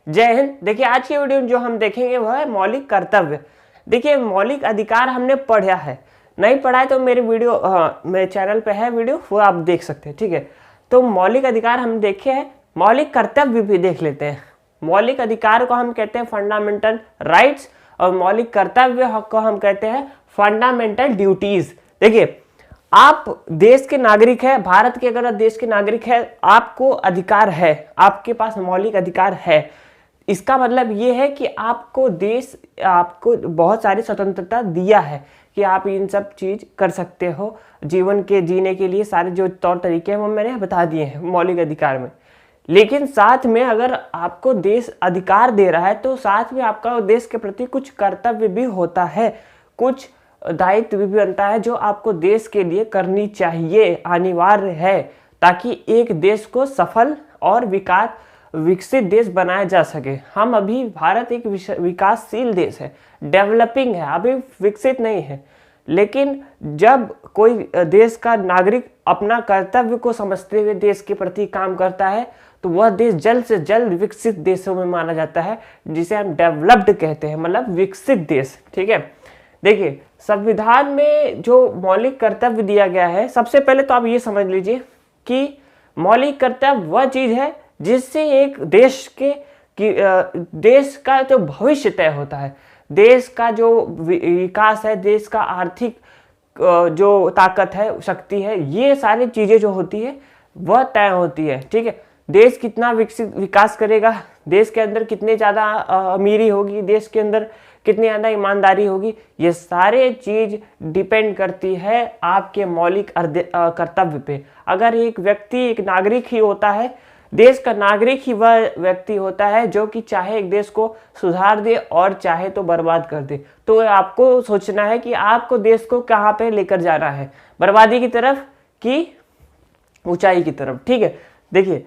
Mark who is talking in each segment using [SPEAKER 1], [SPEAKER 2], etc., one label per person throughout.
[SPEAKER 1] जय हिंद। देखिए आज की वीडियो में जो हम देखेंगे वह है मौलिक कर्तव्य। देखिए मौलिक अधिकार हमने पढ़ा है, नहीं पढ़ा है तो मेरे वीडियो मेरे चैनल पे है वीडियो, वो आप देख सकते हैं। ठीक है, तो मौलिक अधिकार हम देखे हैं, मौलिक कर्तव्य भी देख लेते हैं। मौलिक अधिकार को हम कहते हैं फंडामेंटल राइट्स और मौलिक कर्तव्य को हम कहते हैं फंडामेंटल ड्यूटीज। देखिए आप देश के नागरिक है, भारत के अगर देश के नागरिक है, आपको अधिकार है, आपके पास मौलिक अधिकार है। इसका मतलब ये है कि आपको देश आपको बहुत सारी स्वतंत्रता दिया है कि आप इन सब चीज कर सकते हो। जीवन के जीने के लिए सारे जो तौर तरीके हैं वो मैंने बता दिए हैं मौलिक अधिकार में। लेकिन साथ में अगर आपको देश अधिकार दे रहा है तो साथ में आपका देश के प्रति कुछ कर्तव्य भी होता है, कुछ दायित्व भी बनता है जो आपको देश के लिए करनी चाहिए, अनिवार्य है, ताकि एक देश को सफल और विकसित देश बनाया जा सके। हम अभी भारत एक विकासशील देश है, डेवलपिंग है, अभी विकसित नहीं है। लेकिन जब कोई देश का नागरिक अपना कर्तव्य को समझते हुए देश के प्रति काम करता है तो वह देश जल्द से जल्द विकसित देशों में माना जाता है, जिसे हम डेवलप्ड कहते हैं, मतलब विकसित देश। ठीक है, देखिए संविधान में जो मौलिक कर्तव्य दिया गया है, सबसे पहले तो आप ये समझ लीजिए कि मौलिक कर्तव्य वह चीज है जिससे एक देश का जो भविष्य तय होता है, देश का जो विकास है, देश का आर्थिक जो ताकत है, शक्ति है, ये सारी चीजें जो होती है वह तय होती है। ठीक है, देश कितना विकास करेगा, देश के अंदर कितने ज्यादा अमीरी होगी, देश के अंदर कितनी ज़्यादा ईमानदारी होगी, ये सारे चीज डिपेंड करती है आपके मौलिक कर्तव्य पे। अगर एक व्यक्ति एक नागरिक ही होता है, देश का नागरिक ही वह व्यक्ति होता है जो कि चाहे एक देश को सुधार दे और चाहे तो बर्बाद कर दे, तो आपको सोचना है कि आपको देश को कहाँ पे लेकर जाना है, बर्बादी की तरफ कि ऊंचाई की तरफ। ठीक है, देखिए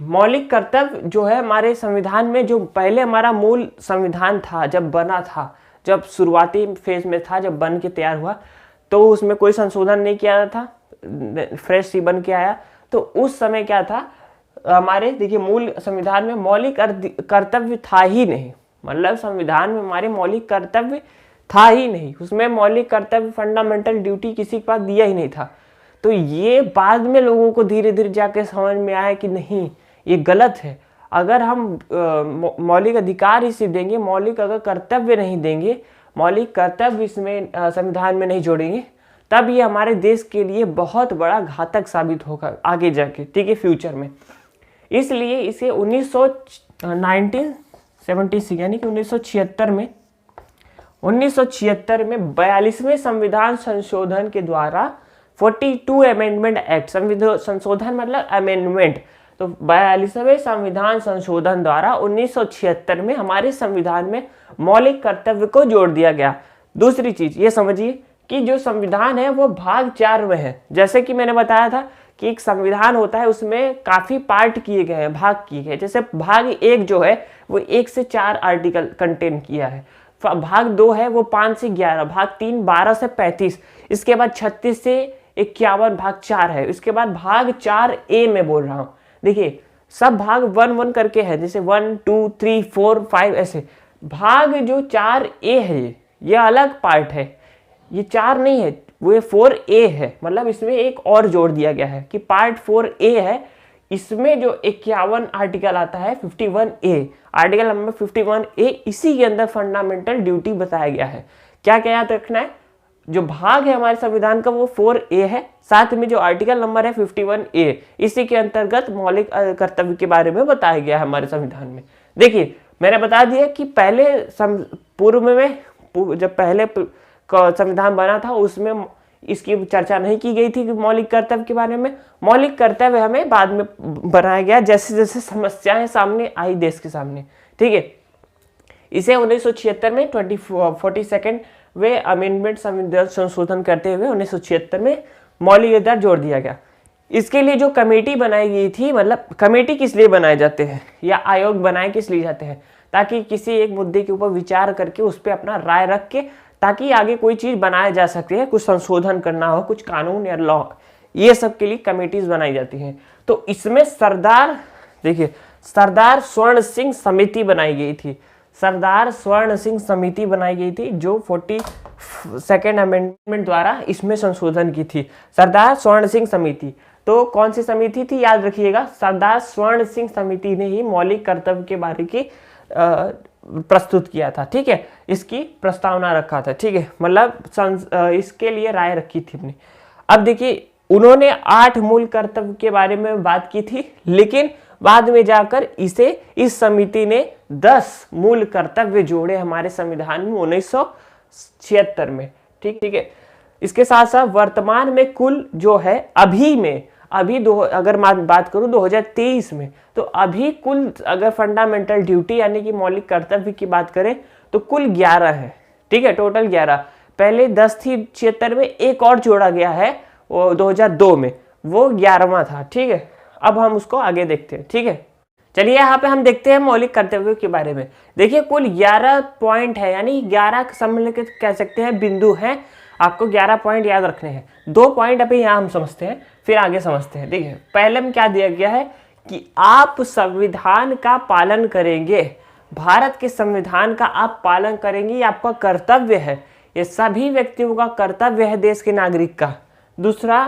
[SPEAKER 1] मौलिक कर्तव्य जो है हमारे संविधान में, जो पहले हमारा मूल संविधान था जब बना था, जब शुरुआती फेज में था, जब बन के तैयार हुआ तो उसमें कोई संशोधन नहीं किया था, फ्रेश ही बन के आया। तो उस समय क्या था हमारे, देखिए मूल संविधान में मौलिक कर्तव्य था ही नहीं, मतलब संविधान में हमारे मौलिक कर्तव्य था ही नहीं, उसमें मौलिक कर्तव्य फंडामेंटल ड्यूटी किसी के पास दिया ही नहीं था। तो ये बाद में लोगों को धीरे धीरे जाके समझ में आया कि नहीं ये गलत है। अगर हम मौलिक अधिकार ही सिर्फ देंगे, मौलिक अगर कर्तव्य नहीं देंगे, मौलिक कर्तव्य इसमें संविधान में नहीं जोड़ेंगे, तब ये हमारे देश के लिए बहुत बड़ा घातक साबित होगा आगे जाके। ठीक है, फ्यूचर में। इसलिए इसे 1976 यानी कि 1976 में 42वें संविधान संशोधन के द्वारा 42 अमेंडमेंट एक्ट, संशोधन मतलब अमेंडमेंट, तो 42वें संविधान संशोधन द्वारा 1976 में हमारे संविधान में मौलिक कर्तव्य को जोड़ दिया गया। दूसरी चीज ये समझिए कि जो संविधान है वो भाग 4 में है। जैसे कि मैंने बताया था कि एक संविधान होता है, उसमें काफी पार्ट किए गए हैं, भाग किए गए। जैसे भाग 1 जो है वो 1 से 4 आर्टिकल कंटेन किया है, भाग 2 है वो 5 से 11, भाग 3 12 से 35, इसके बाद 36 से 51 भाग 4 है, इसके बाद भाग 4A में बोल रहा हूँ। देखिए सब भाग 1 करके है, जैसे 1 2 3 4 5 ऐसे। भाग जो 4A है ये अलग पार्ट है, ये 4 नहीं है, वो 4A है, मतलब इसमें एक और जोड़ दिया गया है कि पार्ट 4A है। इसमें जो 51 आर्टिकल आता है 51A, आर्टिकल नंबर 51A, इसी के अंदर फंडामेंटल ड्यूटी बताया गया है। क्या क्या याद रखना है, जो भाग है हमारे संविधान का वो 4A है, साथ में जो आर्टिकल नंबर है 51A, इसी के अंतर्गत मौलिक कर्तव्य के बारे में बताया गया है हमारे संविधान में। देखिए मैंने बता दिया कि पहले पूर्व में जब पहले संविधान बना था उसमें इसकी चर्चा नहीं की गई थी कि मौलिक कर्तव्य के बारे में। मौलिक कर्तव्य हमें बाद में बनाया गया जैसे जैसे समस्याएं सामने आई देश के सामने। ठीक है, इसे 1976 में 42nd वे अमेंडमेंट संविधान संशोधन करते हुए 1976 में मौलिक अधिकार जोड़ दिया गया। इसके लिए जो कमेटी बनाई गई थी, मतलब कमेटी किस लिए बनाए जाते हैं या आयोग बनाए किस लिए जाते हैं, ताकि किसी एक मुद्दे के ऊपर विचार करके उस पर अपना राय रख के ताकि आगे कोई चीज बनाया जा सके, कुछ संशोधन करना हो, कुछ कानून या लॉ, ये सब के लिए कमेटीज बनाई जाती हैं। तो इसमें सरदार, देखिए सरदार स्वर्ण सिंह समिति बनाई गई थी। सरदार स्वर्ण सिंह समिति बनाई गई थी जो 42nd अमेंडमेंट द्वारा इसमें संशोधन की थी। सरदार स्वर्ण सिंह समिति, तो कौन सी समिति थी याद रखिएगा, सरदार स्वर्ण सिंह समिति ने ही मौलिक कर्तव्य के बारे की प्रस्तुत किया था। ठीक है, इसकी प्रस्तावना रखा था। ठीक है, मतलब इसके लिए राय रखी थी अपनी। अब देखिए, उन्होंने 8 मूल कर्तव्य के बारे में बात की थी, लेकिन बाद में जाकर इस समिति ने 10 मूल कर्तव्य जोड़े हमारे संविधान में 1976 में। ठीक है, इसके साथ साथ वर्तमान में कुल जो है अगर बात करूं 2023 में, तो अभी कुल अगर फंडामेंटल ड्यूटी यानी कि मौलिक कर्तव्य की बात करें तो कुल 11 है। ठीक है, टोटल 11, पहले 10 थी 76 में, एक और जोड़ा गया है वो 2002 में, वो 11वां था। ठीक है, अब हम उसको आगे देखते हैं। ठीक है, चलिए यहाँ पे हम देखते हैं मौलिक कर्तव्यों के बारे में। देखिए, कुल 11 पॉइंट है, यानी 11 सम्मिलित कह सकते हैं बिंदु हैं। आपको 11 पॉइंट याद रखने हैं। 2 पॉइंट अभी यहाँ हम समझते हैं, फिर आगे समझते हैं। देखिए, पहले में क्या दिया गया है कि आप संविधान का पालन करेंगे, भारत के संविधान का आप पालन करेंगे, ये आपका कर्तव्य है, ये सभी व्यक्तियों का कर्तव्य है देश के नागरिक का। दूसरा,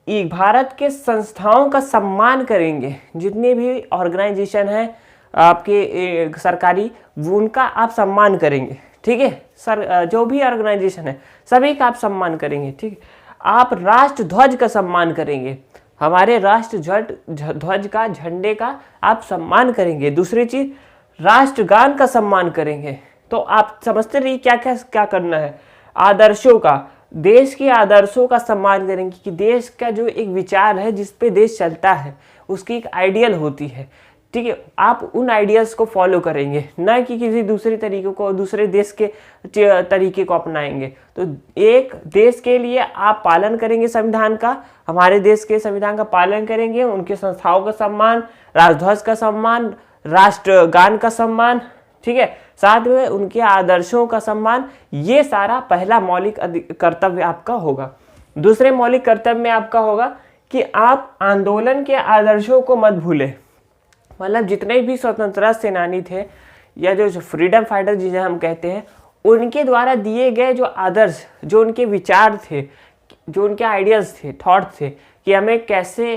[SPEAKER 1] भारत के संस्थाओं का सम्मान करेंगे, जितने भी ऑर्गेनाइजेशन हैं आपके सरकारी, उनका आप सम्मान करेंगे। ठीक है सर, जो भी ऑर्गेनाइजेशन है सभी का आप सम्मान करेंगे। ठीक है, आप राष्ट्र ध्वज का सम्मान करेंगे, हमारे राष्ट्र ध्वज का, झंडे का आप सम्मान करेंगे। दूसरी चीज, राष्ट्रगान का सम्मान करेंगे। तो आप समझते रहिए क्या करना है। आदर्शों का, देश के आदर्शों का सम्मान करेंगे कि देश का जो एक विचार है जिस पे देश चलता है, उसकी एक आइडियल होती है। ठीक है, आप उन आइडियल्स को फॉलो करेंगे, ना कि किसी दूसरे तरीके को, दूसरे देश के तरीके को अपनाएंगे। तो एक देश के लिए आप पालन करेंगे संविधान का, हमारे देश के संविधान का पालन करेंगे, उनके संस्थाओं का सम्मान, राष्ट्रध्वज का सम्मान, राष्ट्रगान का सम्मान। ठीक है, साथ में उनके आदर्शों का सम्मान। ये सारा पहला मौलिक कर्तव्य आपका होगा। दूसरे मौलिक कर्तव्य में आपका होगा कि आप आंदोलन के आदर्शों को मत भूलें। मतलब जितने भी स्वतंत्रता सेनानी थे या जो फ्रीडम फाइटर जिन्हें हम कहते हैं, उनके द्वारा दिए गए जो आदर्श, जो उनके विचार थे, जो उनके आइडियाज़ थे, थॉट थे कि हमें कैसे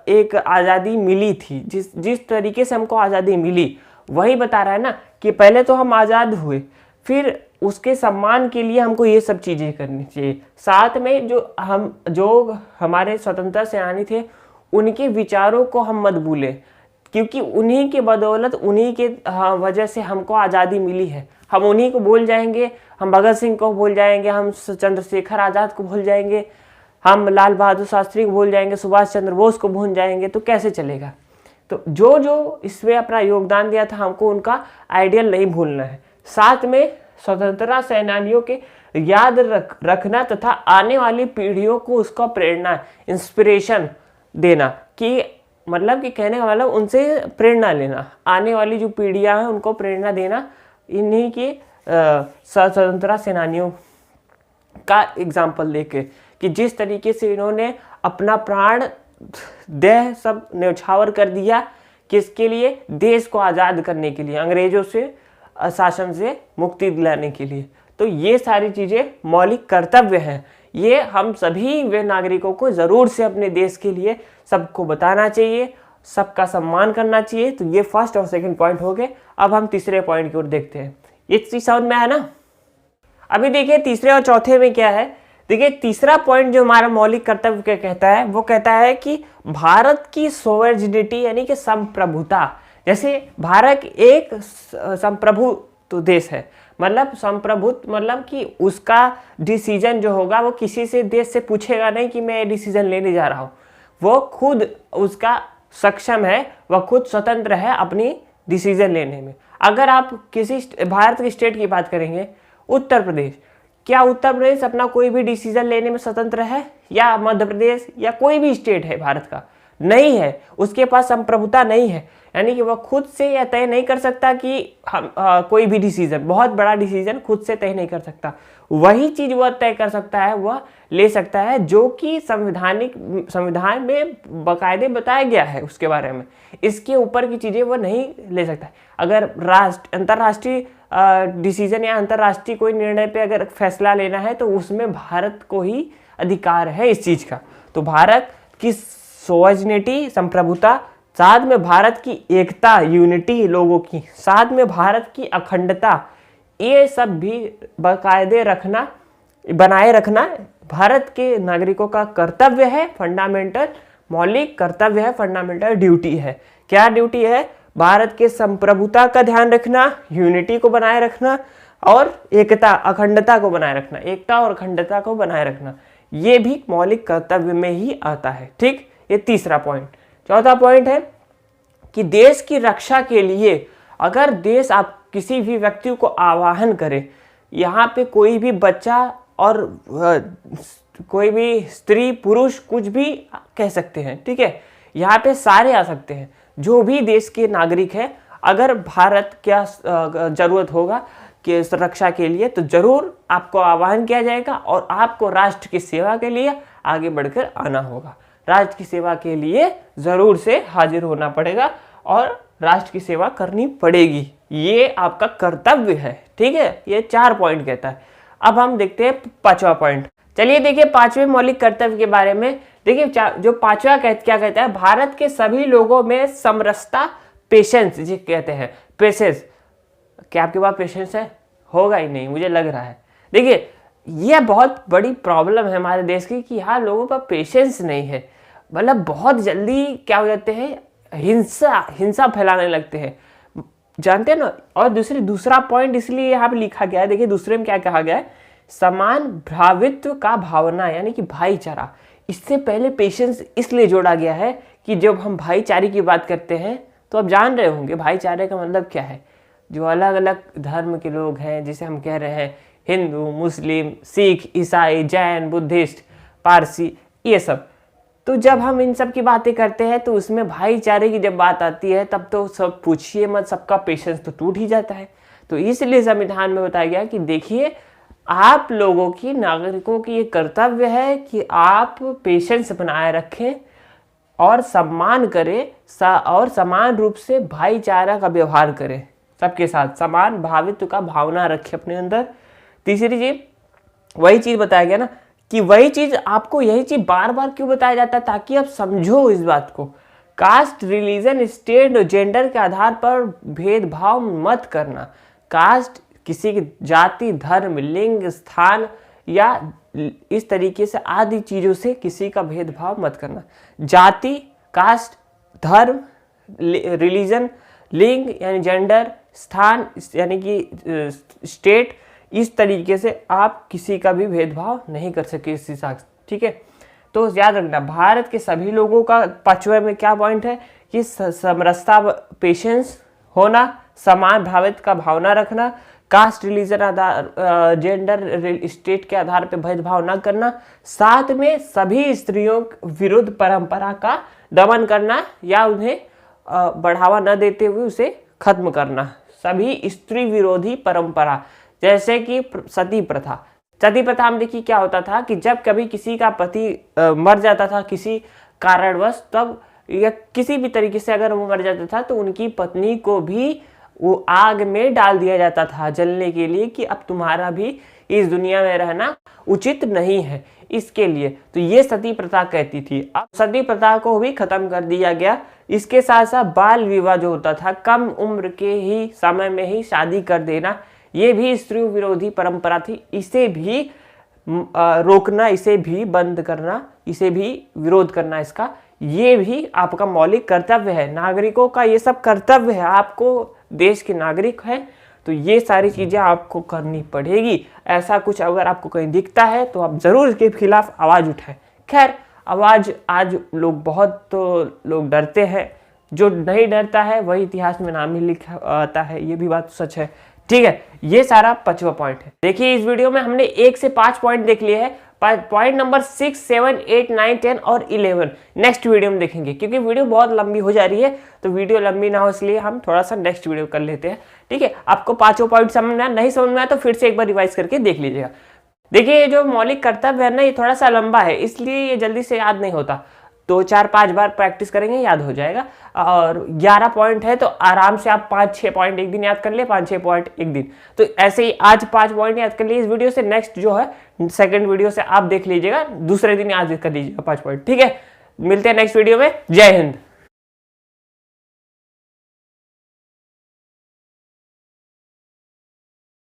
[SPEAKER 1] एक आज़ादी मिली थी, जिस तरीके से हमको आज़ादी मिली, वही बता रहा है ना कि पहले तो हम आज़ाद हुए, फिर उसके सम्मान के लिए हमको ये सब चीज़ें करनी चाहिए। साथ में जो हमारे स्वतंत्रता सेनानी थे, उनके विचारों को हम मत भूलें, क्योंकि उन्हीं के बदौलत, उन्हीं के वजह से हमको आज़ादी मिली है। हम उन्हीं को भूल जाएंगे, हम भगत सिंह को भूल जाएंगे, हम चंद्रशेखर आज़ाद को भूल जाएंगे, हम लाल बहादुर शास्त्री को भूल जाएंगे, सुभाष चंद्र बोस को भूल जाएंगे, तो कैसे चलेगा। तो जो इसमें अपना योगदान दिया था, हमको उनका आइडियल नहीं भूलना है। साथ में स्वतंत्रता सेनानियों के याद रखना तथा आने वाली पीढ़ियों को उसका प्रेरणा, इंस्पिरेशन देना, कि मतलब कि कहने का मतलब उनसे प्रेरणा लेना, आने वाली जो पीढ़ियां हैं उनको प्रेरणा देना। इन्हीं के स्वतंत्रता सेनानियों का एग्जाम्पल लेके कि जिस तरीके से इन्होंने अपना प्राण देह सब न्यौछावर कर दिया, किसके लिए, देश को आज़ाद करने के लिए, अंग्रेजों से शासन से मुक्ति दिलाने के लिए। तो ये सारी चीज़ें मौलिक कर्तव्य हैं, ये हम सभी वे नागरिकों को ज़रूर से अपने देश के लिए सबको बताना चाहिए, सबका सम्मान करना चाहिए। तो ये फर्स्ट और सेकंड पॉइंट हो गए। अब हम तीसरे पॉइंट की ओर देखते हैं। ये चीज़ समझ में है ना। अभी देखिए तीसरे और चौथे में क्या है। देखिए तीसरा पॉइंट जो हमारा मौलिक कर्तव्य क्या कहता है, वो कहता है कि भारत की सोवरेनिटी यानी कि संप्रभुता। जैसे भारत एक संप्रभु तो देश है, मतलब संप्रभुत मतलब कि उसका डिसीजन जो होगा वो किसी से देश से पूछेगा नहीं कि मैं ये डिसीजन लेने जा रहा हूँ, वो खुद उसका सक्षम है, वह खुद स्वतंत्र है अपनी डिसीजन लेने में। अगर आप किसी भारत के स्टेट की बात करेंगे, उत्तर प्रदेश, क्या उत्तर प्रदेश अपना कोई भी डिसीजन लेने में स्वतंत्र है, या मध्य प्रदेश या कोई भी स्टेट है भारत का, नहीं है, उसके पास संप्रभुता नहीं है, यानी कि वह खुद से यह तय नहीं कर सकता कि हम कोई भी डिसीजन, बहुत बड़ा डिसीजन खुद से तय नहीं कर सकता। वही चीज वह तय कर सकता है, वह ले सकता है जो कि संविधान में बाकायदे बताया गया है उसके बारे में। इसके ऊपर की चीजें वह नहीं ले सकता। अगर अंतर्राष्ट्रीय डिसीजन या अंतर्राष्ट्रीय कोई निर्णय पे अगर फैसला लेना है तो उसमें भारत को ही अधिकार है इस चीज का। तो भारत की सोवरेनिटी, संप्रभुता, साथ में भारत की एकता, यूनिटी लोगों की, साथ में भारत की अखंडता, ये सब भी बाकायदे बनाए रखना भारत के नागरिकों का कर्तव्य है, फंडामेंटल मौलिक कर्तव्य है, फंडामेंटल ड्यूटी है। क्या ड्यूटी है? भारत के संप्रभुता का ध्यान रखना, यूनिटी को बनाए रखना और एकता, अखंडता को बनाए रखना, एकता और अखंडता को बनाए रखना, ये भी मौलिक कर्तव्य में ही आता है। ठीक, ये तीसरा पॉइंट। चौथा पॉइंट है कि देश की रक्षा के लिए अगर देश आप किसी भी व्यक्ति को आवाहन करे, यहाँ पे कोई भी बच्चा और कोई भी स्त्री पुरुष कुछ भी कह सकते हैं, ठीक है, यहाँ पे सारे आ सकते हैं, जो भी देश के नागरिक हैं। अगर भारत क्या जरूरत होगा कि रक्षा के लिए, तो जरूर आपको आह्वान किया जाएगा और आपको राष्ट्र की सेवा के लिए आगे बढ़कर आना होगा। राष्ट्र की सेवा के लिए जरूर से हाजिर होना पड़ेगा और राष्ट्र की सेवा करनी पड़ेगी, ये आपका कर्तव्य है। ठीक है, ये 4 पॉइंट कहता है। अब हम देखते हैं 5वां पॉइंट। चलिए देखिए 5वें मौलिक कर्तव्य के बारे में। देखिए जो 5वां क्या कहता है, भारत के सभी लोगों में समरसता, पेशेंस जी कहते हैं, पेशेंस। क्या आपके पास पेशेंस है? होगा ही नहीं, मुझे लग रहा है। देखिए यह बहुत बड़ी प्रॉब्लम है हमारे देश की कि यहाँ लोगों पर पेशेंस नहीं है, मतलब बहुत जल्दी क्या हो जाते हैं, हिंसा फैलाने लगते हैं, जानते हैं ना। और दूसरा पॉइंट इसलिए यहाँ पे लिखा गया है, देखिए दूसरे में क्या कहा गया है, समान भावित्व का भावना, यानी कि भाईचारा। इससे पहले पेशेंस इसलिए जोड़ा गया है कि जब हम भाईचारे की बात करते हैं तो आप जान रहे होंगे भाईचारे का मतलब क्या है। जो अलग अलग धर्म के लोग हैं, जिसे हम कह रहे हैं हिंदू, मुस्लिम, सिख, ईसाई, जैन, बुद्धिस्ट, पारसी, ये सब, तो जब हम इन सब की बातें करते हैं तो उसमें भाईचारे की जब बात आती है तब तो सब पूछिए मत, सबका पेशेंस तो टूट ही जाता है। तो इसलिए संविधान में बताया गया कि देखिए आप लोगों की, नागरिकों की ये कर्तव्य है कि आप पेशेंस बनाए रखें और सम्मान करें और समान रूप से भाईचारा का व्यवहार करें, सबके साथ समान भावित्व का भावना रखें अपने अंदर। तीसरी चीज वही चीज बताया गया ना कि वही चीज आपको, यही चीज बार बार क्यों बताया जाता है, ताकि आप समझो इस बात को। कास्ट, रिलीजन, स्टेट और जेंडर के आधार पर भेदभाव मत करना। कास्ट किसी की जाति, धर्म, लिंग, स्थान या इस तरीके से आदि चीजों से किसी का भेदभाव मत करना। जाति, कास्ट, धर्म, रिलीजन, लिंग यानी जेंडर, स्थान यानी कि स्टेट, इस तरीके से आप किसी का भी भेदभाव नहीं कर सके इस हिसाब से। ठीक है, तो याद रखना भारत के सभी लोगों का 5वें में क्या पॉइंट है कि समरसता, पेशेंस होना, समान भावित्व का भावना रखना, कास्ट, रिलीजन, आधार, जेंडर, स्टेट के आधार पर भेदभाव न करना, साथ में सभी स्त्रियों विरुद्ध परंपरा का दमन करना या उन्हें बढ़ावा न देते हुए उसे खत्म करना। सभी स्त्री विरोधी परंपरा, जैसे कि सती प्रथा। सती प्रथा में देखिए क्या होता था कि जब कभी किसी का पति मर जाता था किसी कारणवश, तब या किसी भी तरीके से अगर वो मर जाता था तो उनकी पत्नी को भी वो आग में डाल दिया जाता था जलने के लिए, कि अब तुम्हारा भी इस दुनिया में रहना उचित नहीं है, इसके लिए। तो ये सती प्रथा कहती थी। अब सती प्रथा को भी खत्म कर दिया गया। इसके साथ साथ बाल विवाह जो होता था, कम उम्र के ही समय में ही शादी कर देना, ये भी स्त्री विरोधी परंपरा थी। इसे भी रोकना, इसे भी बंद करना, इसे भी विरोध करना, इसका ये भी आपका मौलिक कर्तव्य है। नागरिकों का ये सब कर्तव्य है, आपको देश के नागरिक हैं तो ये सारी चीजें आपको करनी पड़ेगी। ऐसा कुछ अगर आपको कहीं दिखता है तो आप जरूर इसके खिलाफ आवाज उठाएं। खैर आवाज आज लोग बहुत लोग डरते हैं, जो नहीं डरता है वही इतिहास में नाम ही लिखा आता है, ये भी बात सच है। ठीक है, ये सारा 5वां पॉइंट है। देखिए इस वीडियो में हमने 1 से 5 पॉइंट देख लिए हैं। पॉइंट नंबर 6, 7, 8, 9, 10 और 11 नेक्स्ट वीडियो में देखेंगे, क्योंकि वीडियो बहुत लंबी हो जा रही है, तो वीडियो लंबी ना हो इसलिए हम थोड़ा सा नेक्स्ट वीडियो कर लेते हैं। ठीक है, आपको पांचों पॉइंट समझ में नहीं समझ में आया तो फिर से एक बार रिवाइज करके देख लीजिएगा। देखिए, ये जो मौलिक कर्तव्य है ना, ये थोड़ा सा लंबा है, इसलिए ये जल्दी से याद नहीं होता। 2, 4, 5 बार प्रैक्टिस करेंगे याद हो जाएगा। और 11 पॉइंट है तो आराम से आप 5-6 पॉइंट एक दिन याद कर लिए, 5-6 पॉइंट एक दिन। तो ऐसे ही आज 5 पॉइंट याद कर लिए इस वीडियो से, नेक्स्ट जो है सेकंड वीडियो से आप देख लीजिएगा, दूसरे दिन याद कर लीजिएगा 5 पॉइंट। ठीक है, मिलते हैं नेक्स्ट वीडियो में। जय हिंद।